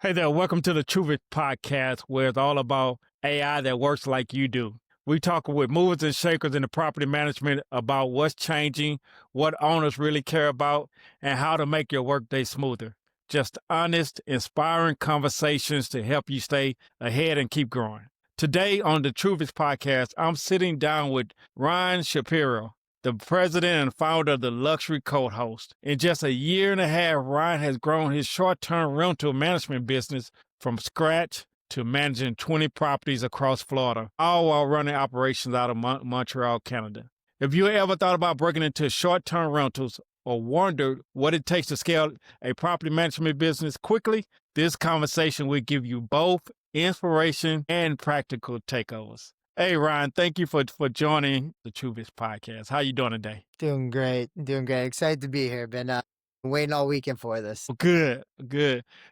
Hey there, welcome to the Truvix Podcast, where it's all about AI that works like you do. We talk with movers and shakers in the property management about what's changing, what owners really care about, and how to make your workday smoother. Just honest, inspiring conversations to help you stay ahead and keep growing. Today on the Truvix Podcast, I'm sitting down with Ryan Shapiro, the president and founder of the luxury CoHost. In just a year and a half, Ryan has grown his short-term rental management business from scratch to managing 20 properties across Florida, all while running operations out of Montreal, Canada. If you ever thought about breaking into short-term rentals or wondered what it takes to scale a property management business quickly, this conversation will give you both inspiration and practical takeovers. Hey, Ryan, thank you for joining the Truvix Podcast. How you doing today? Doing great. Excited to be here. Been waiting all weekend for this. Good.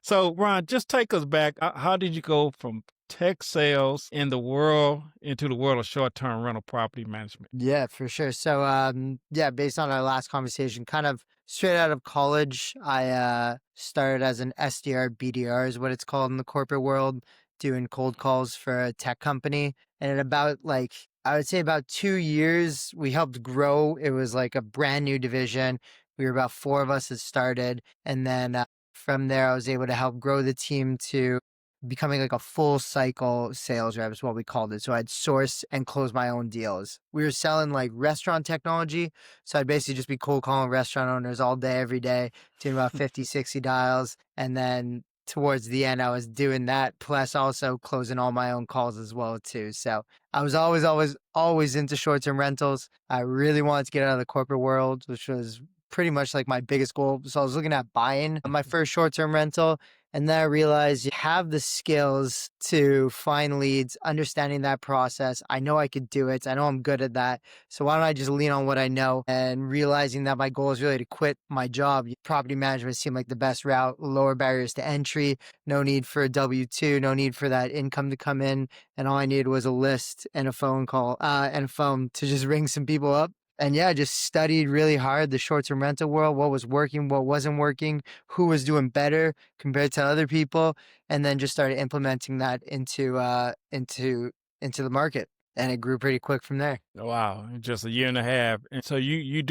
So, Ryan, just take us back. How did you go from tech sales into the world of short-term rental property management? Yeah, for sure. So, based on our last conversation, kind of straight out of college, I started as an SDR, BDR is what it's called in the corporate world, doing cold calls for a tech company. And in about I would say about 2 years, we helped grow. It was like a brand new division. We were about 4 of us that started. And then from there, I was able to help grow the team to becoming like a full cycle sales rep is what we called it. So I'd source and close my own deals. We were selling like restaurant technology. So I'd basically just be cold calling restaurant owners all day, every day, doing about 50, 60 dials. And then towards the end, I was doing that, plus also closing all my own calls as well too. So I was always into short-term rentals. I really wanted to get out of the corporate world, which was pretty much like my biggest goal. So I was looking at buying my first short-term rental. And then I realized you have the skills to find leads, understanding that process. I know I could do it. I know I'm good at that. So why don't I just lean on what I know, and realizing that my goal is really to quit my job. Property management seemed like the best route, lower barriers to entry, no need for a W-2, no need for that income to come in. And all I needed was a list and a phone call and a phone to just ring some people up. And yeah, I just studied really hard the short-term rental world, what was working, what wasn't working, who was doing better compared to other people, and then just started implementing that into the market. And it grew pretty quick from there. Wow, in just a year and a half. And so you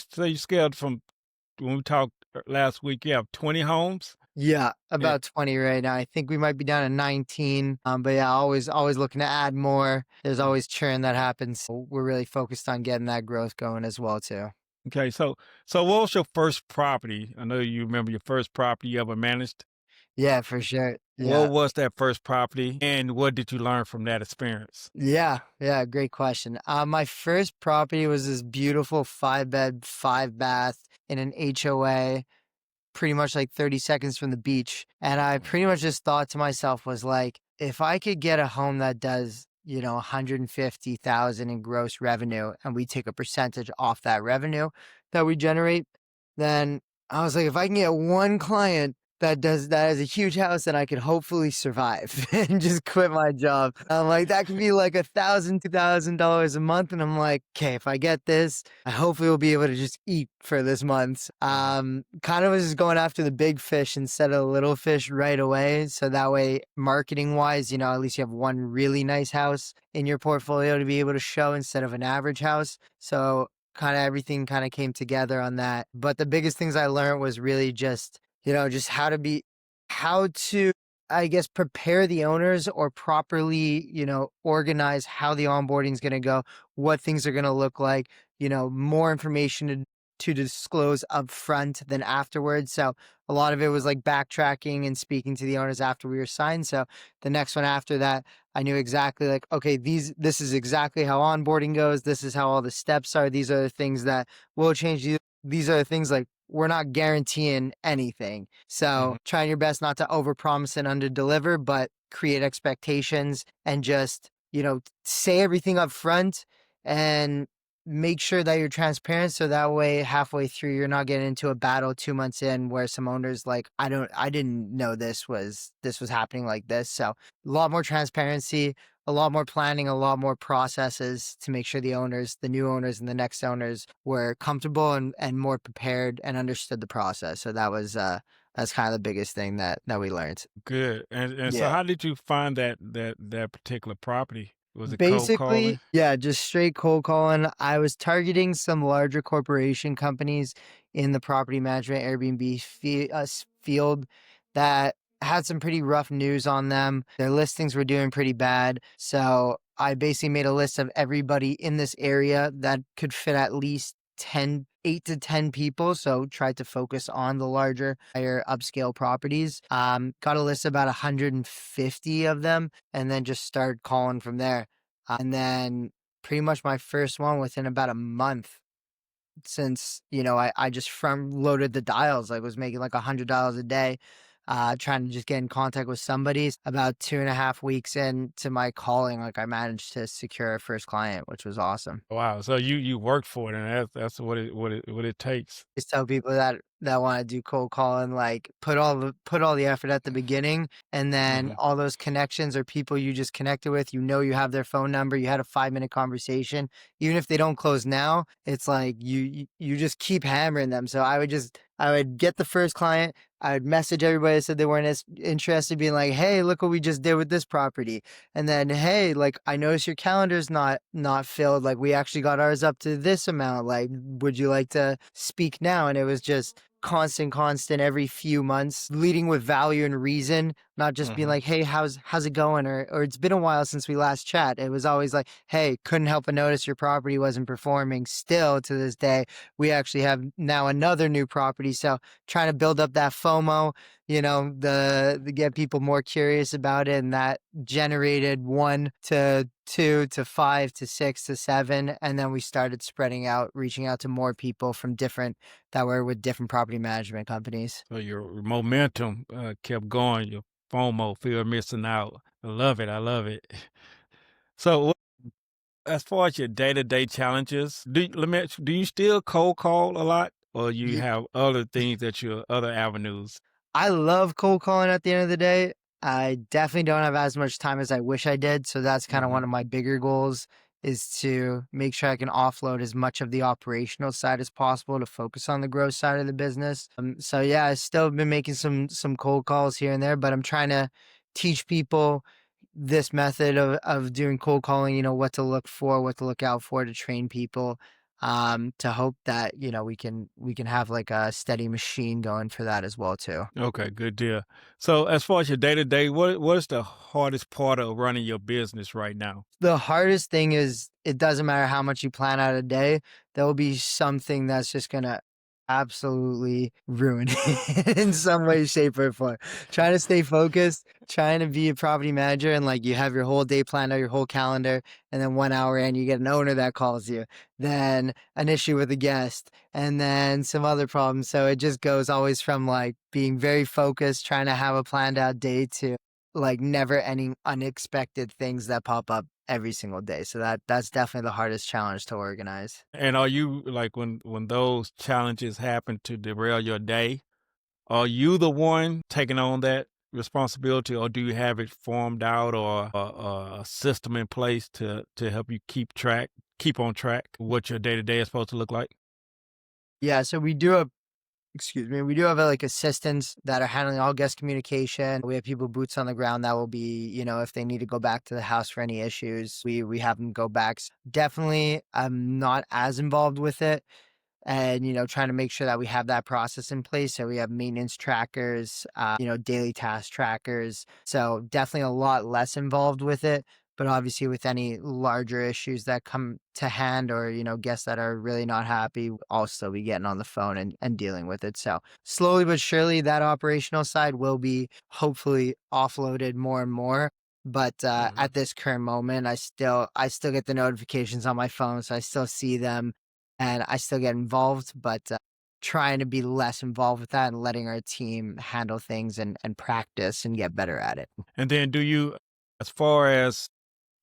say you scaled from, when we talked last week, you have 20 homes? Yeah, about 20 right now. I think we might be down to 19. But yeah, always looking to add more. There's always churn that happens. So we're really focused on getting that growth going as well too. Okay, so what was your first property? I know you remember your first property you ever managed. Yeah, for sure. Yeah. What was that first property, and what did you learn from that experience? Yeah, great question. My first property was this beautiful 5-bed, 5-bath in an HOA, pretty much like 30 seconds from the beach. And I pretty much just thought to myself, was like, if I could get a home that does, 150,000 in gross revenue, and we take a percentage off that revenue that we generate, then I was like, if I can get one client that has a huge house, then I could hopefully survive and just quit my job. I'm like, that could be like $1,000, $2,000 a month. And I'm like, okay, if I get this, I hopefully will be able to just eat for this month. Kind of was just going after the big fish instead of the little fish right away. So that way, marketing wise, at least you have one really nice house in your portfolio to be able to show instead of an average house. So kind of everything kind of came together on that. But the biggest things I learned was really just how to, I guess, prepare the owners, or properly, organize how the onboarding is going to go, what things are going to look like, more information to disclose up front than afterwards. So a lot of it was like backtracking and speaking to the owners after we were signed. So the next one after that, I knew exactly like, okay, this is exactly how onboarding goes. This is how all the steps are. These are the things that will change. These are the things like, we're not guaranteeing anything. So trying your best not to overpromise and underdeliver, but create expectations and just, say everything up front and make sure that you're transparent. So that way, halfway through, you're not getting into a battle 2 months in where some owners like, I didn't know this was happening like this. So a lot more transparency, a lot more planning, a lot more processes to make sure the owners, the new owners and the next owners were comfortable and more prepared and understood the process. So that was a that's kind of the biggest thing that we learned. Good. And so Yeah. how did you find that particular property? Was it cold Basically, calling? yeah, just straight cold calling. I was targeting some larger corporation companies in the property management Airbnb field that had some pretty rough news on them. Their listings were doing pretty bad. So I basically made a list of everybody in this area that could fit at least 8 to 10 people. So tried to focus on the larger, higher upscale properties. Got a list of about 150 of them and then just started calling from there. And then pretty much my first one within about a month since, I just front loaded the dials, like was making like $100 a day, trying to just get in contact with somebody. About 2.5 weeks into my calling, like I managed to secure a first client, which was awesome. Wow. So you worked for it, and that's what it takes. Just tell people that want to do cold calling, like put all the effort at the beginning, and then Mhm. all those connections or people you just connected with, you have their phone number, you had a 5-minute conversation. Even if they don't close now, it's like you just keep hammering them. So I would get the first client, I would message everybody that said they weren't as interested, being like, "Hey, look what we just did with this property." And then, "Hey, like I noticed your calendar's not filled. Like we actually got ours up to this amount. Like, would you like to speak now?" And it was just constant every few months, leading with value and reason, not just being Mhm. like, "Hey, how's it going?" or "It's been a while since we last chat." It was always like, "Hey, couldn't help but notice your property wasn't performing. Still to this day, we actually have now another new property." So trying to build up that FOMO, the get people more curious about it, and that generated 1 to 2 to 5 to 6 to 7, and then we started spreading out, reaching out to more people from different that were with different property management companies. So your momentum kept going. Your FOMO, fear of missing out. I love it. I love it. So as far as your day-to-day challenges, let me ask you, do you still cold call a lot, or you Ye- have other things that your other avenues? I love cold calling at the end of the day. I definitely don't have as much time as I wish I did. So that's kind of one Mhm. of my bigger goals is to make sure I can offload as much of the operational side as possible to focus on the growth side of the business. So yeah, I still been making some cold calls here and there, but I'm trying to teach people this method of doing cold calling, what to look for, what to look out for to train people, to hope that, we can have like a steady machine going for that as well too. Okay, good deal. So as far as your day-to-day, what is the hardest part of running your business right now? The hardest thing is it doesn't matter how much you plan out a day, there will be something that's just gonna absolutely ruin it in some way, shape, or form. Trying to stay focused, trying to be a property manager, and like you have your whole day planned out, your whole calendar, and then 1 hour in, you get an owner that calls you, then an issue with a guest, and then some other problems. So it just goes always from like being very focused, trying to have a planned out day to like never ending unexpected things that pop up every single day. So that's definitely the hardest challenge to organize. And are you like when those challenges happen to derail your day, are you the one taking on that responsibility, or do you have it formed out, or a system in place to help you keep on track what your day to day is supposed to look like? Yeah, so we do have like assistants that are handling all guest communication. We have people boots on the ground that will be, if they need to go back to the house for any issues, we have them go back. Definitely I'm not as involved with it, and trying to make sure that we have that process in place, so we have maintenance trackers, daily task trackers, so definitely a lot less involved with it. But obviously with any larger issues that come to hand, or guests that are really not happy, I'll still be getting on the phone and dealing with it. So slowly but surely that operational side will be hopefully offloaded more and more. But Mhm. at this current moment, I still get the notifications on my phone, so I still see them and I still get involved, but trying to be less involved with that and letting our team handle things and practice and get better at it. And then as far as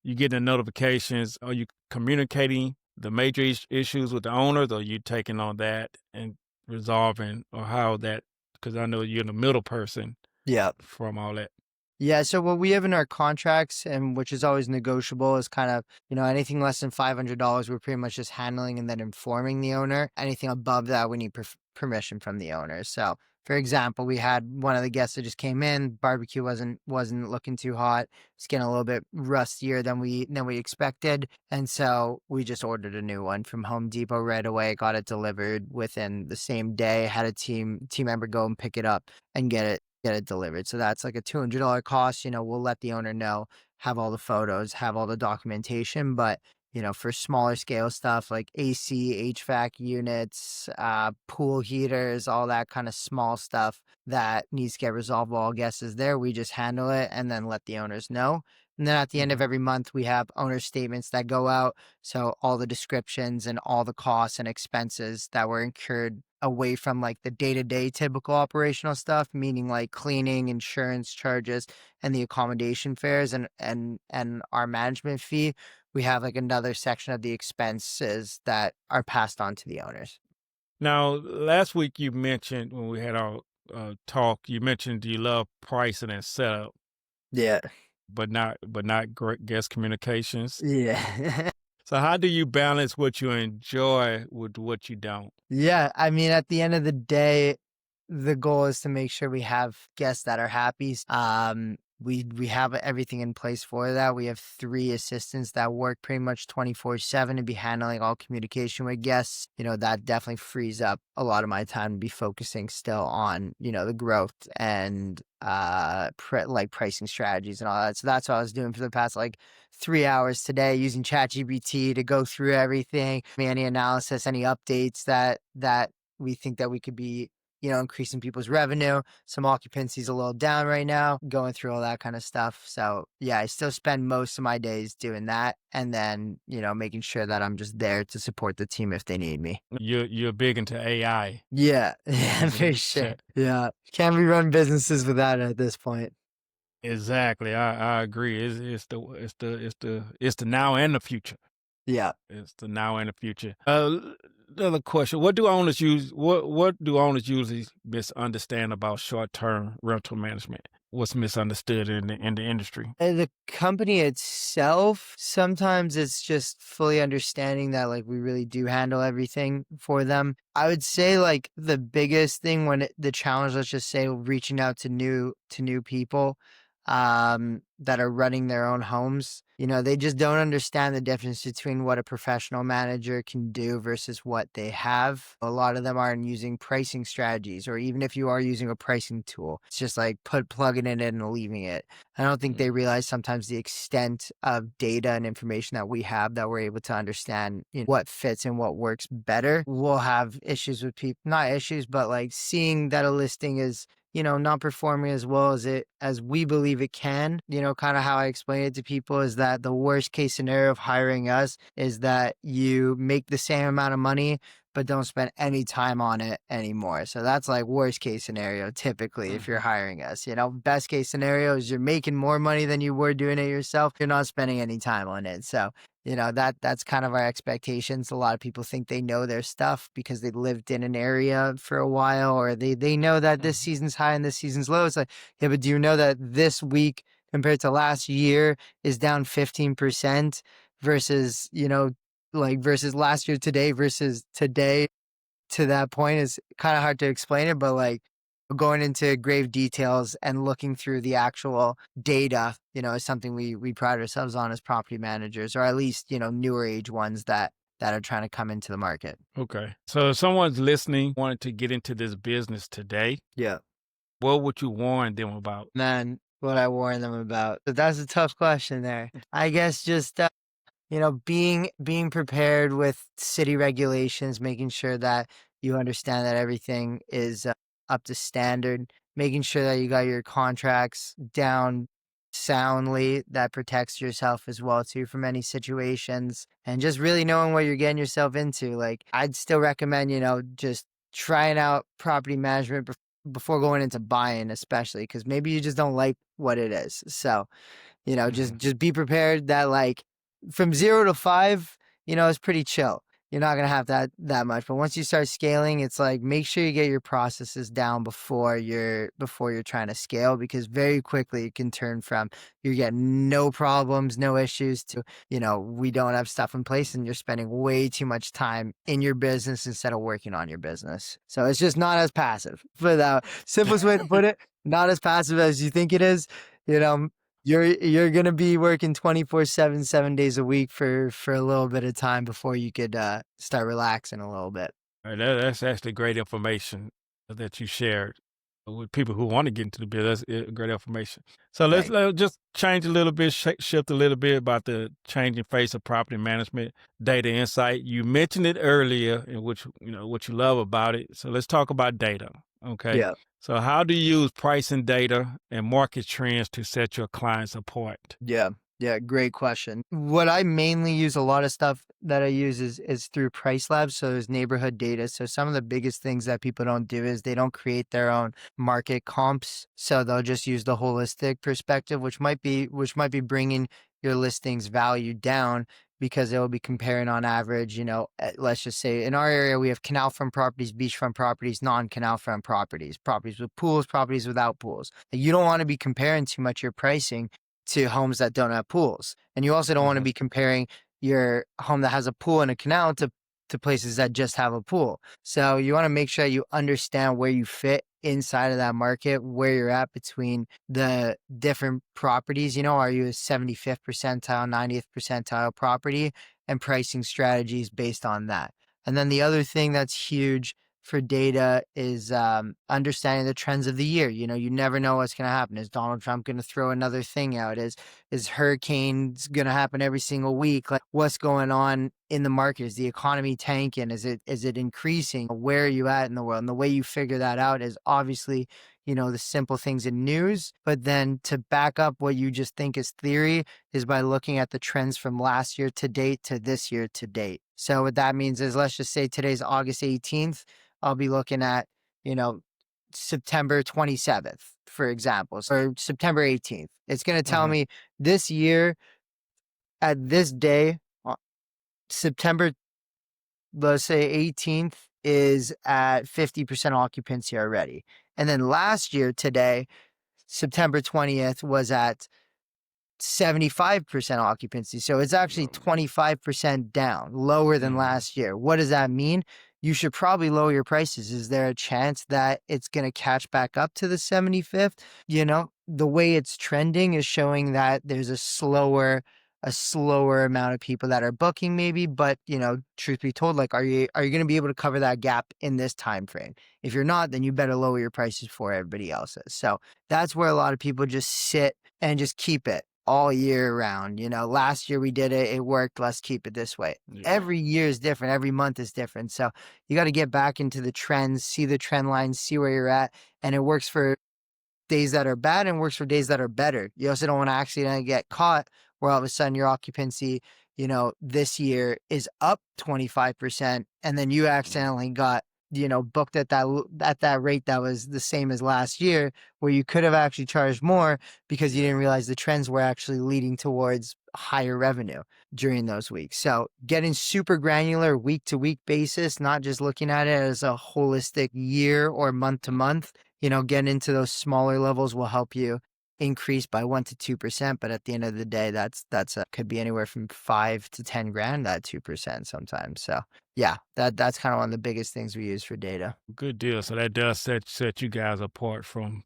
you getting the notifications, are you communicating the major issues with the owners, or you taking on that and resolving, or how that, because I know you're the middle person Yeah. from all that. Yeah, so what we have in our contracts, and which is always negotiable, is kind of, anything less than $500, we're pretty much just handling and then informing the owner. Anything above that, we need permission from the owner. So For example, we had one of the guests that just came in, barbecue wasn't looking too hot. It's getting a little bit rustier than we expected. And so we just ordered a new one from Home Depot right away, got it delivered within the same day, had a team member go and pick it up and get it delivered. So that's like a $200 cost. We'll let the owner know, have all the photos, have all the documentation, but for smaller scale stuff like AC, HVAC units, pool heaters, all that kind of small stuff that needs to get resolved while guests is there, we just handle it and then let the owners know. And then at the end of every month, we have owner statements that go out. So all the descriptions and all the costs and expenses that were incurred away from like the day-to-day typical operational stuff, meaning like cleaning, insurance charges, and the accommodation fares and our management fee. We have like another section of the expenses that are passed on to the owners. Now, last week you mentioned when we had our talk, you mentioned you love pricing and setup, Yeah. but not great guest communications. Yeah. So how do you balance what you enjoy with what you don't? Yeah. I mean, at the end of the day, the goal is to make sure we have guests that are happy. We have everything in place for that. We have 3 assistants that work pretty much 24/7 to be handling all communication with guests. That definitely frees up a lot of my time to be focusing still on, the growth and like pricing strategies and all that. So that's what I was doing for the past like 3 hours today, using ChatGPT to go through everything, any analysis, any updates that we think that we could be increasing people's revenue. Some occupancy's a little down right now, going through all that kind of stuff. So yeah, I still spend most of my days doing that. And then, making sure that I'm just there to support the team if they need me. You're big into AI. Yeah, yeah, for sure. Yeah. Can't be run businesses without it at this point. Exactly. I agree. It's the now and the future. Yeah. It's the now and the future. Another question: what do owners usually misunderstand about short-term rental management? What's misunderstood in the industry? The company itself, sometimes it's just fully understanding that like we really do handle everything for them. I would say like the biggest thing the challenge, let's just say reaching out to new people that are running their own homes. They just don't understand the difference between what a professional manager can do versus what they have. A lot of them aren't using pricing strategies, or even if you are using a pricing tool, it's just like plugging it in and leaving it. I don't think they realize sometimes the extent of data and information that we have that we're able to understand what fits and what works better. We'll have issues with people, not issues, but like seeing that a listing is not performing as well as we believe it can. Kind of how I explain it to people is that the worst case scenario of hiring us is that you make the same amount of money, but don't spend any time on it anymore. So that's like worst case scenario, typically, if you're hiring us. Best case scenario is you're making more money than you were doing it yourself. You're not spending any time on it. So that's kind of our expectations. A lot of people think they know their stuff because they lived in an area for a while, or they know that this season's high and this season's low. It's like, yeah, but do you know that this week compared to last year is down 15% versus, versus last year today versus today to that point is kind of hard to explain it, but like going into grave details and looking through the actual data, is something we pride ourselves on as property managers, or at least, newer age ones that are trying to come into the market. Okay. So if someone's listening, wanted to get into this business today, Yeah. what would you warn them about? Man, what I warn them about. But that's a tough question there. I guess just being prepared with city regulations, making sure that you understand that everything is up to standard, making sure that you got your contracts down soundly, that protects yourself as well too from any situations, and just really knowing what you're getting yourself into. Like, I'd still recommend, just trying out property management before going into buying, especially because maybe you just don't like what it is. So, just be prepared that like from 0 to 5, it's pretty chill. you're not going to have that much. But once you start scaling, it's like, make sure you get your processes down before you're trying to scale, because very quickly it can turn from you're getting no problems, no issues, to, we don't have stuff in place and you're spending way too much time in your business instead of working on your business. So it's just not as passive. For the simplest way to put it, not as passive as you think it is. You're gonna be working 24/7, 7 days a week for a little bit of time before you could start relaxing a little bit. Right, that's actually great information that you shared with people who want to get into the business. That's great information. So let's Right. just change a little bit, shift a little bit about the changing face of property management, data insight. You mentioned it earlier, in which what you love about it. So let's talk about data. Okay. Yeah. So how do you use pricing data and market trends to set your clients apart? Yeah. Yeah. Great question. What I mainly use, a lot of stuff that I use is through Price Labs. So there's neighborhood data. So some of the biggest things that people don't do is they don't create their own market comps. So they'll just use the holistic perspective, which might be bringing your listings value down, because they'll be comparing on average, let's just say in our area, we have canal front properties, beachfront properties, non-canal front properties, properties with pools, properties without pools. You don't want to be comparing too much your pricing to homes that don't have pools. And you also don't want to Mhm. be comparing your home that has a pool and a canal to places that just have a pool. So you want to make sure you understand where you fit inside of that market, where you're at between the different properties. Are you a 75th percentile, 90th percentile property, and pricing strategies based on that. And then the other thing that's huge for data is understanding the trends of the year. You never know what's going to happen. Is Donald Trump going to throw another thing out? Is hurricanes going to happen every single week? Like, what's going on in the market? Is the economy tanking? Is it increasing? Where are you at in the world? And the way you figure that out is obviously, the simple things in news, but then to back up what you just think is theory is by looking at the trends from last year to date to this year to date. So what that means is, let's just say today's August 18th. I'll be looking at, September 27th, for example, or September 18th. It's going to tell Mhm. me this year at this day, September, let's say 18th, is at 50% occupancy already. And then last year today, September 20th, was at 75% occupancy. So it's actually 25% down, lower than Mhm. last year. What does that mean? You should probably lower your prices. Is there a chance that it's going to catch back up to the 75th? The way it's trending is showing that there's a slower amount of people that are booking maybe, but truth be told, like, are you going to be able to cover that gap in this time frame? If you're not, then you better lower your prices before everybody else is. So that's where a lot of people just sit and just keep it all year round. Last year we did it, it worked, let's keep it this way. Yeah. Every year is different, every month is different. So you got to get back into the trends, see the trend lines, see where you're at. And it works for days that are bad and works for days that are better. You also don't want to accidentally get caught where all of a sudden your occupancy, this year is up 25%, and then you accidentally got, booked at that rate that was the same as last year, where you could have actually charged more because you didn't realize the trends were actually leading towards higher revenue during those weeks. So getting super granular week to week basis, not just looking at it as a holistic year or month to month, getting into those smaller levels will help you increase by 1 to 2%. But at the end of the day, that's could be anywhere from 5 to 10 grand, that 2% sometimes. So yeah, that's kind of one of the biggest things we use for data. Good deal. So that does set you guys apart from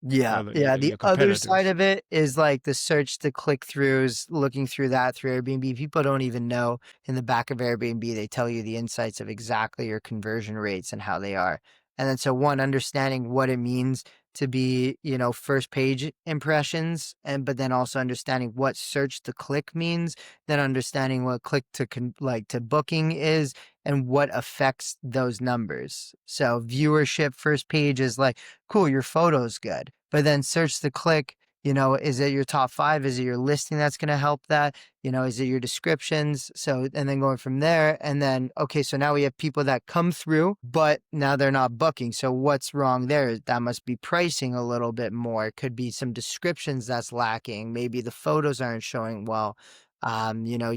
Yeah. other Yeah. The your other side competitors. of it is like the search to click throughs, looking through that through Airbnb. People don't even know in the back of Airbnb, they tell you the insights of exactly your conversion rates and how they are. And then so one, understanding what it means to be, first page impressions, but then also understanding what search to click means, then understanding what click to to booking is, and what affects those numbers. So viewership first page is like, cool, your photo's good. But then search to click, is it your top 5? Is it your listing that's going to help that? Is it your descriptions? So, and then going from there. And then, okay, so now we have people that come through, but now they're not booking. So what's wrong there? That must be pricing a little bit more. It could be some descriptions that's lacking. Maybe the photos aren't showing well. You know,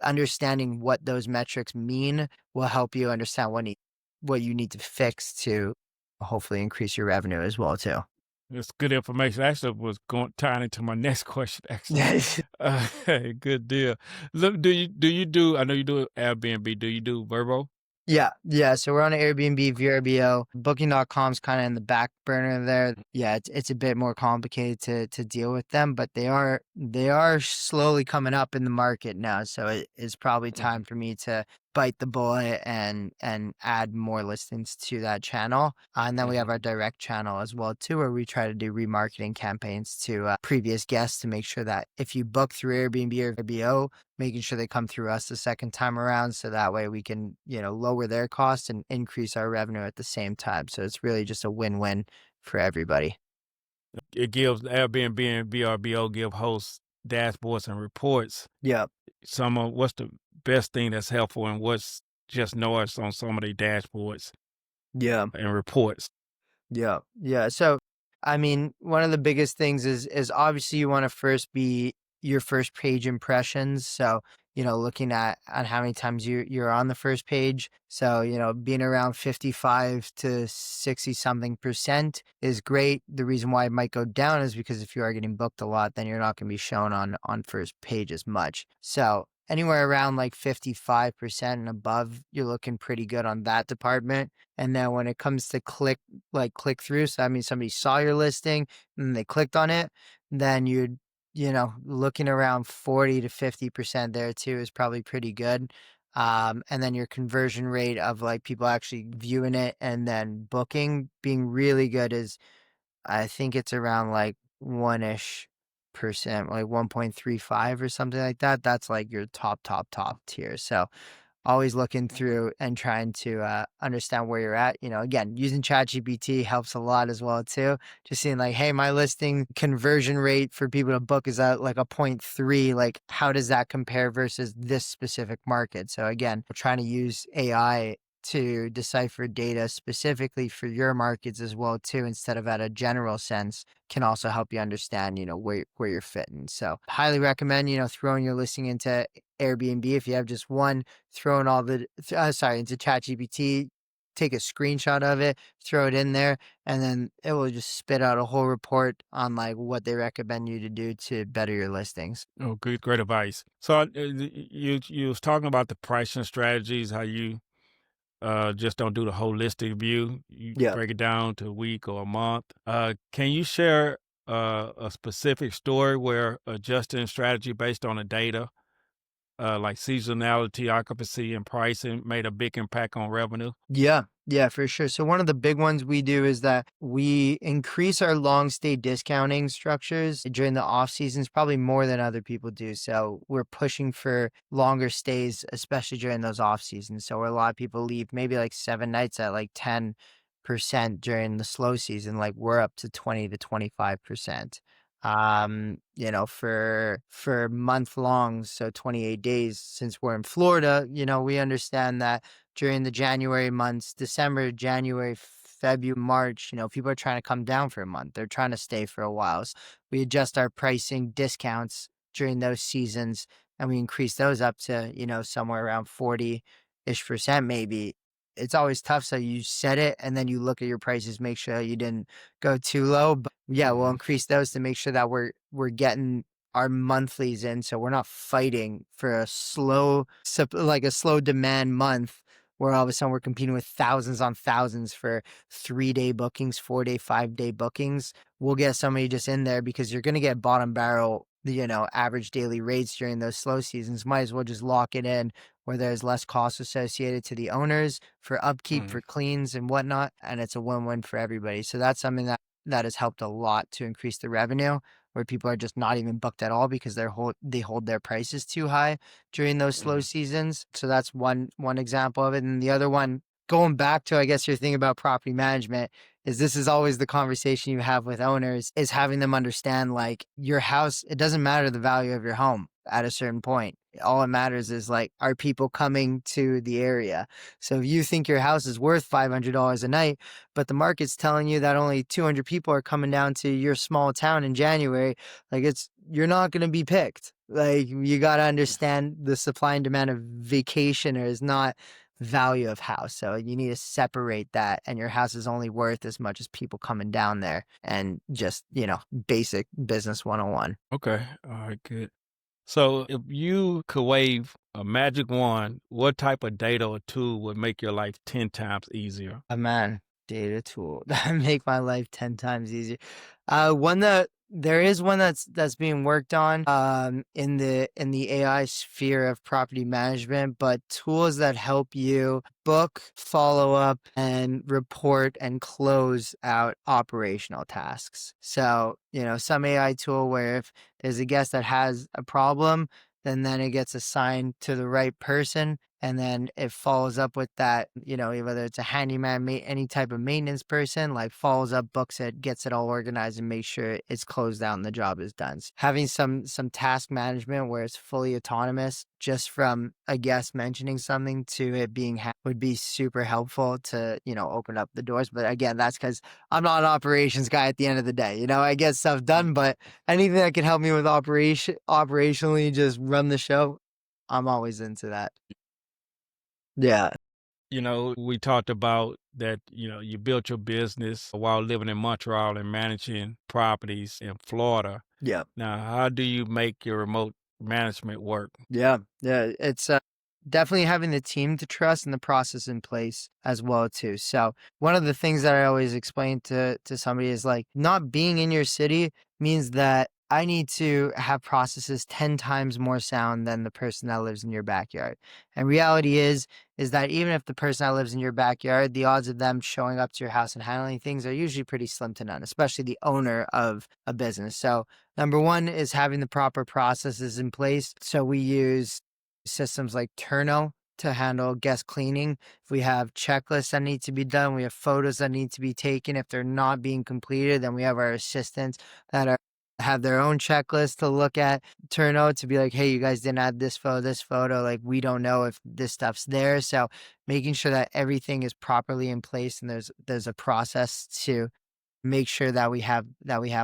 understanding what those metrics mean will help you understand what you need to fix to hopefully increase your revenue as well too. It's good information. Actually, was going tying into my next question. Actually, hey, good deal. Look, do you do? I know you do Airbnb. Do you do Verbo? Yeah. So we're on Airbnb, VRBO. Booking.com's kind of in the back burner there. Yeah, it's a bit more complicated to deal with them, but they are slowly coming up in the market now. So it is probably time for me to bite the bullet and add more listings to that channel. And then we have our direct channel as well too, where we try to do remarketing campaigns to previous guests to make sure that if you book through Airbnb or VRBO, making sure they come through us the second time around, so that way we can, lower their costs and increase our revenue at the same time. So it's really just a win-win for everybody. It gives Airbnb and VRBO give hosts dashboards and reports. Yeah. Some of what's the best thing that's helpful and what's just noise on some of the dashboards Yeah. and reports. Yeah. So, I mean, one of the biggest things is obviously you want to first be your first page impressions. So, looking at how many times you're on the first page. So, being around 55 to 60 something percent is great. The reason why it might go down is because if you are getting booked a lot, then you're not going to be shown on first page as much. So, anywhere around like 55% and above, you're looking pretty good on that department. And then when it comes to click through, so I mean somebody saw your listing and they clicked on it, then you'd, looking around 40 to 50% there too is probably pretty good. And then your conversion rate of like people actually viewing it and then booking being really good is, I think it's around like 1-ish percent, like 1.35 or something like that. That's like your top tier. So always looking through and trying to understand where you're at. Again, using ChatGPT helps a lot as well too. Just seeing like, hey, my listing conversion rate for people to book is at like a 0.3. Like, how does that compare versus this specific market? So again, we're trying to use AI to decipher data specifically for your markets as well too, instead of at a general sense, can also help you understand, where you're fitting. So highly recommend, throwing your listing into Airbnb. If you have just one, throwing into ChatGPT, take a screenshot of it, throw it in there, and then it will just spit out a whole report on like what they recommend you to do to better your listings. Oh, good, great advice. So you was talking about the pricing strategies, how you just don't do the holistic view. You Yeah. break it down to a week or a month. Can you share a specific story where adjusting strategy based on the data, like seasonality, occupancy, and pricing made a big impact on revenue? Yeah, for sure. So one of the big ones we do is that we increase our long stay discounting structures during the off seasons, probably more than other people do. So we're pushing for longer stays, especially during those off seasons. So where a lot of people leave maybe like 7 nights at like 10% during the slow season, like we're up to 20 to 25%. For month longs, so 28 days, since we're in Florida, we understand that during the January months, December, January, February, March, people are trying to come down for a month. They're trying to stay for a while. So we adjust our pricing discounts during those seasons and we increase those up to, somewhere around 40-ish percent maybe. It's always tough. So you set it and then you look at your prices, make sure you didn't go too low. But yeah, we'll increase those to make sure that we're getting our monthlies in. So we're not fighting for a slow demand month where all of a sudden we're competing with thousands on thousands for 3-day bookings, 4-day, 5-day bookings. We'll get somebody just in there because you're going to get bottom barrel, average daily rates during those slow seasons. Might as well just lock it in where there's less costs associated to the owners for upkeep, for cleans and whatnot. And it's a win-win for everybody. So that's something that has helped a lot to increase the revenue, where people are just not even booked at all because they hold their prices too high during those slow seasons. So that's one example of it. And the other one, going back to, I guess, your thing about property management, is this is always the conversation you have with owners, is having them understand like your house, it doesn't matter the value of your home at a certain point. All it matters is like, are people coming to the area? So if you think your house is worth $500 a night, but the market's telling you that only 200 people are coming down to your small town in January, like you're not going to be picked. Like, you gotta understand the supply and demand of vacationer is not value of house. So you need to separate that, and your house is only worth as much as people coming down there, and just, basic business 101. Okay. All right, good. So if you could wave a magic wand, what type of data or tool would make your life 10 times easier? Oh, man, data tool that make my life 10 times easier. One that there is one that's being worked on in the AI sphere of property management, but tools that help you book, follow up, and report and close out operational tasks. So, some AI tool where if there's a guest that has a problem, then it gets assigned to the right person, and then it follows up with that, whether it's a handyman, any type of maintenance person, like follows up, books it, gets it all organized, and makes sure it's closed out and the job is done. Having some task management where it's fully autonomous, just from a guest mentioning something to it being would be super helpful to, open up the doors. But again, that's because I'm not an operations guy at the end of the day. I get stuff done, but anything that can help me with operationally just run the show, I'm always into that. Yeah. We talked about that, you built your business while living in Montreal and managing properties in Florida. Yeah. Now, how do you make your remote management work? Yeah. Yeah. It's definitely having the team to trust and the process in place as well too. So one of the things that I always explain to somebody is like, not being in your city means that I need to have processes 10 times more sound than the person that lives in your backyard. And reality is that even if the person that lives in your backyard, the odds of them showing up to your house and handling things are usually pretty slim to none, especially the owner of a business. So number one is having the proper processes in place. So we use systems like Turno to handle guest cleaning. If we have checklists that need to be done, we have photos that need to be taken. If they're not being completed, then we have our assistants that have their own checklist to look at. Turno to be like, hey, you guys didn't add this photo. Like, we don't know if this stuff's there. So making sure that everything is properly in place and there's a process to make sure that we have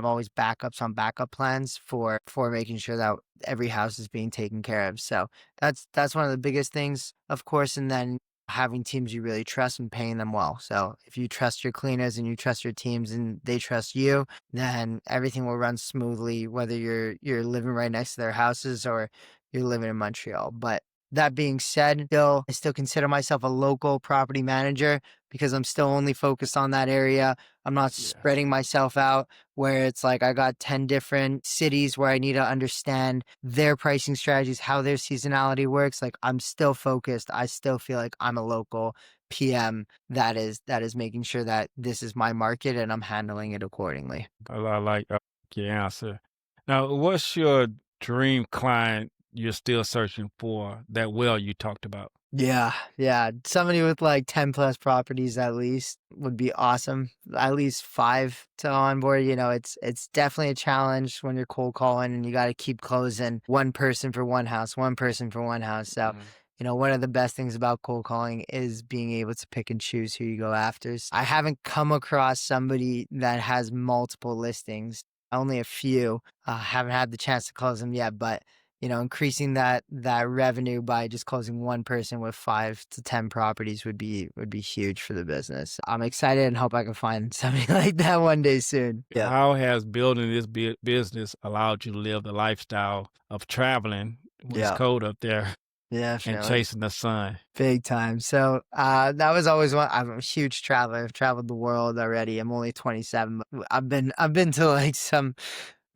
always backups on backup plans for making sure that every house is being taken care of. So that's one of the biggest things, of course. And then having teams you really trust and paying them well. So if you trust your cleaners and you trust your teams and they trust you, then everything will run smoothly, whether you're living right next to their houses or you're living in Montreal. But that being said, I still consider myself a local property manager because I'm still only focused on that area. I'm not spreading myself out where it's like I got 10 different cities where I need to understand their pricing strategies, how their seasonality works. Like, I'm still focused. I still feel like I'm a local PM that is making sure that this is my market and I'm handling it accordingly. I like your answer. Now, what's your dream client you're still searching for that you talked about? Yeah, yeah. Somebody with like 10 plus properties at least would be awesome. At least 5 to onboard. It's definitely a challenge when you're cold calling and you got to keep closing one person for one house, one person for one house. So, one of the best things about cold calling is being able to pick and choose who you go after. I haven't come across somebody that has multiple listings, only a few. Haven't had the chance to close them yet, but increasing that revenue by just closing one person with 5 to 10 properties would be huge for the business. I'm excited and hope I can find something like that one day soon. Yeah. How has building this business allowed you to live the lifestyle of traveling when it's cold up there Yeah, and chasing the sun? big time. So that was always one. I'm a huge traveler. I've traveled the world already. I'm only 27. But I've been to like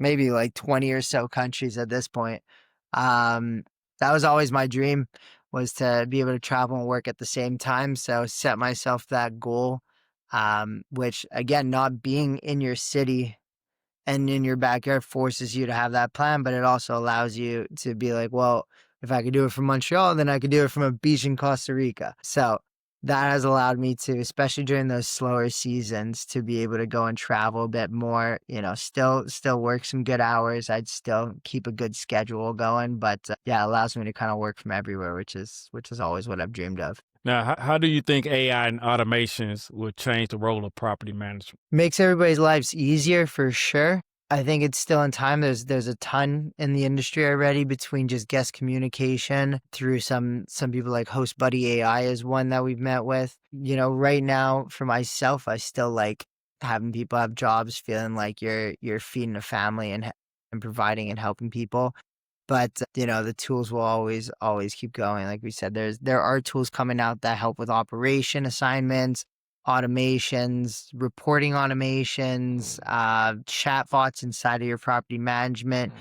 maybe like 20 or so countries at this point. That was always my dream, was to be able to travel and work at the same time. So set myself that goal, which again, not being in your city and in your backyard forces you to have that plan, but it also allows you to be like, well, if I could do it from Montreal, then I could do it from a beach in Costa Rica. So that has allowed me to, especially during those slower seasons, to be able to go and travel a bit more, still work some good hours. I'd still keep a good schedule going, but it allows me to kind of work from everywhere, which is always what I've dreamed of. Now, how do you think AI and automations will change the role of property management? Makes everybody's lives easier for sure. I think it's still in time. There's a ton in the industry already between just guest communication through some people like Host Buddy AI is one that we've met with. Right now for myself, I still like having people have jobs, feeling like you're feeding a family and providing and helping people. But the tools will always keep going. Like we said, there are tools coming out that help with operation assignments, automations, reporting automations, chatbots inside of your property management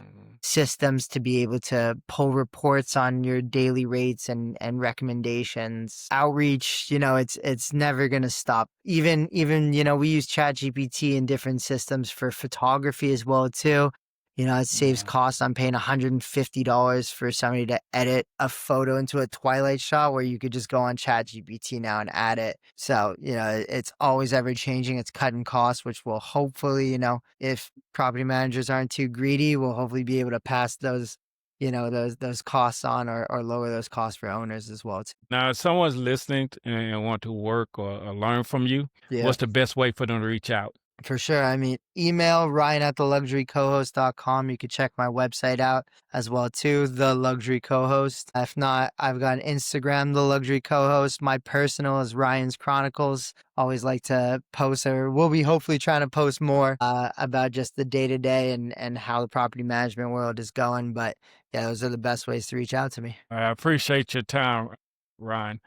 systems to be able to pull reports on your daily rates and recommendations. Outreach, it's never going to stop. Even we use ChatGPT in different systems for photography as well too. It saves costs. I'm paying $150 for somebody to edit a photo into a twilight shot where you could just go on ChatGPT now and add it. So, it's always ever changing. It's cutting costs, which will hopefully, if property managers aren't too greedy, we'll hopefully be able to pass those, those costs on or lower those costs for owners as well too. Now, if someone's listening and want to work or learn from you, what's the best way for them to reach out? For sure. I mean, email ryan@theluxurycohost.com. You could check my website out as well too, The Luxury Co-Host. If not, I've got an Instagram, The Luxury Co-Host. My personal is Ryan's Chronicles. Always like to post, or we'll be hopefully trying to post more about just the day-to-day and how the property management world is going. But yeah, those are the best ways to reach out to me. I appreciate your time, Ryan.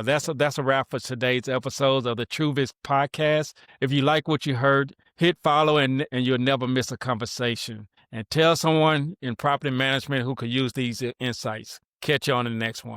That's a wrap for today's episode of the Truvix Podcast. If you like what you heard, hit follow and you'll never miss a conversation. And tell someone in property management who could use these insights. Catch you on the next one.